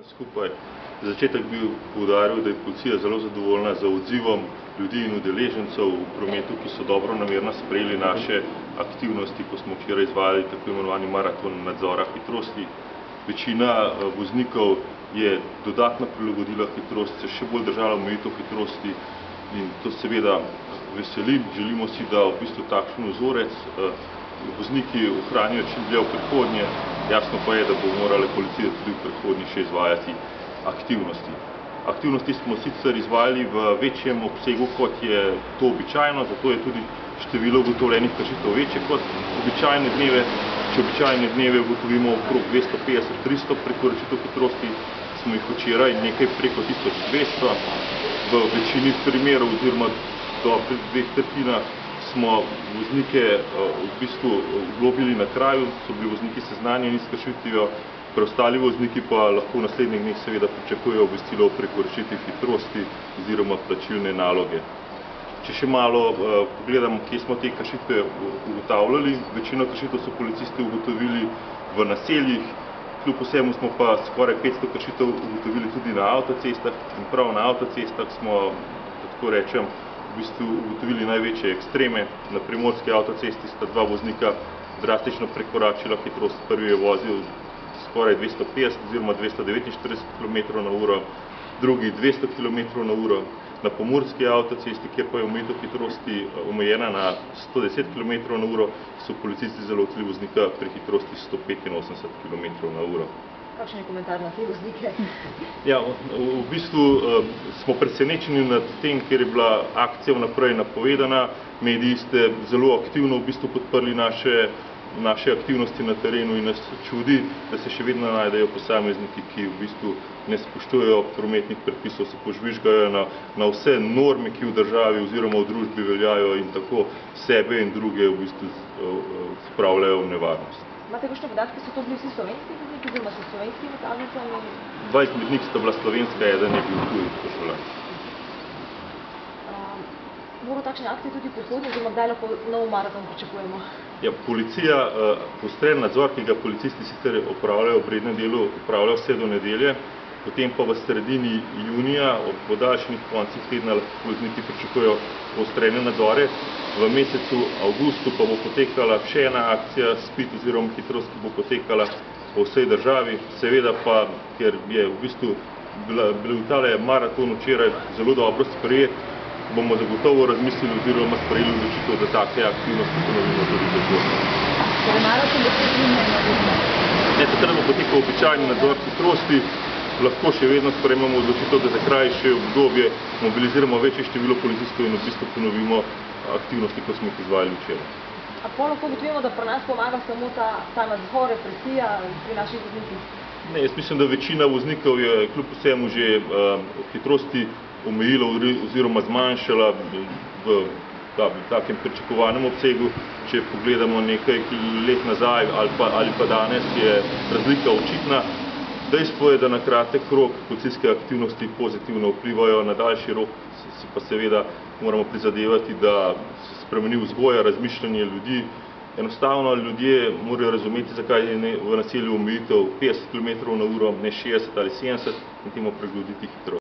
Skupaj. Za začetek bi poudaril, da je policija zelo zadovoljna z odzivom ljudi in udeležencev v prometu, ki so dobronamerno sprejeli naše aktivnosti, ko smo včeraj izvajali tako imenovani maraton nadzora hitrosti. Večina voznikov je dodatno prilagodila hitrost, se še bolj držala omejitev hitrosti in to seveda veseli. Želimo si, da v bistvu takšen vzorec vozniki ohranijo čim dlje v prihodnje. Jasno pa je, da bo morala policija tudi v prihodnje še izvajati aktivnosti. Aktivnosti smo sicer izvajali v večjem obsegu, kot je to običajno, zato je tudi število ugotovljenih kršitev večje kot običajne dneve. Če običajne dneve ugotovimo okrog 250-300 prekoračitev hitrosti, smo jih včeraj nekaj preko 1200. V večini primerov oziroma dobrih 2/3 smo voznike v bistvu globili na kraju, so bili vozniki seznanjeni s kršitvijo, preostali vozniki pa lahko v naslednjih dneh seveda pričakujejo obvestilo o prekoračitvi hitrosti oziroma plačilne naloge. Če še malo pogledamo, kje smo te kršitve ugotavljali, večino kršitev so policisti ugotovili v naseljih, kljub vsemu smo pa skoraj 500 kršitev ugotovili tudi na avtocestah in prav na avtocestah smo, tako rečem, v bistvu ugotovili največje ekstreme. Na primorski avtocesti sta dva voznika drastično prekoračila hitrost. Prvi je vozil skoraj 250 oziroma 249 km/h, drugi 200 km/h. Na pomurski avtocesti, kjer pa je omejitev hitrosti omejena na 110 km/h, so policisti zalotili voznika pri hitrosti 185 km/h. Kakšen je komentar na te voznike? Ja, v bistvu smo presenečeni nad tem, ker je bila akcija vnaprej napovedana. Mediji ste zelo aktivno v bistvu podprli naše aktivnosti na terenu in nas čudi, da se še vedno najdejo posamezniki, ki v bistvu ne spoštujejo prometnih predpisov, se požvižgajo na vse norme, ki v državi oziroma v družbi veljajo in tako sebe in druge v bistvu spravljajo v nevarnost. Imate kakšne podatke, so to bili vsi slovenski vozniki, oziroma so slovenski vozalnicami? 20 med njih sta bila slovenska, eden je bil tuj državljan. Bodo takšne akcije tudi prihodnje, oziroma kdaj lahko nov maraton pričakujemo? Ja, policija, poostren nadzor, ki ga policisti sicer opravljajo v rednem delu, opravljajo vse do nedelje, potem pa v sredini junija, ob podaljšanih koncih tedna, lahko vozniki pričakujejo poostrene nadzore. V mesecu avgustu pa bo potekala še ena akcija SPID oziroma hitrost, ki bo potekala po vsej državi. Seveda pa, ker je v bistvu bil tale maraton včeraj zelo dobro sprejet, bomo zagotovo razmislili oziroma sprejeli odločitev, da take aktivnosti ponovimo tudi prihodnje. Torej maraton bo Ne, takrat bo potekal običajni nadzor hitrosti, lahko še vedno sprejmemo odločitev, da za krajše obdobje mobiliziramo večje število policistov in v bistvu ponovimo aktivnosti, kot smo jih izvajali včeraj. A pa lahko ugotovimo, da pri nas pomaga samo ta nadzor, represija pri naših voznikih? Ne, jaz mislim, da večina voznikov je kljub vsemu že hitrosti omejila oziroma zmanjšala v takem pričakovanem obsegu. Če pogledamo nekaj let nazaj ali pa danes, je razlika očitna. Dejstvo je, da na kratek rok policijske aktivnosti pozitivno vplivajo, na daljši rok si pa seveda moramo prizadevati, da se spremeni vzgoja, razmišljanje ljudi. Enostavno ljudje morajo razumeti, zakaj je v naselju omejitev 50 km/h, ne 60 ali 70 in temu prilagoditi hitrost.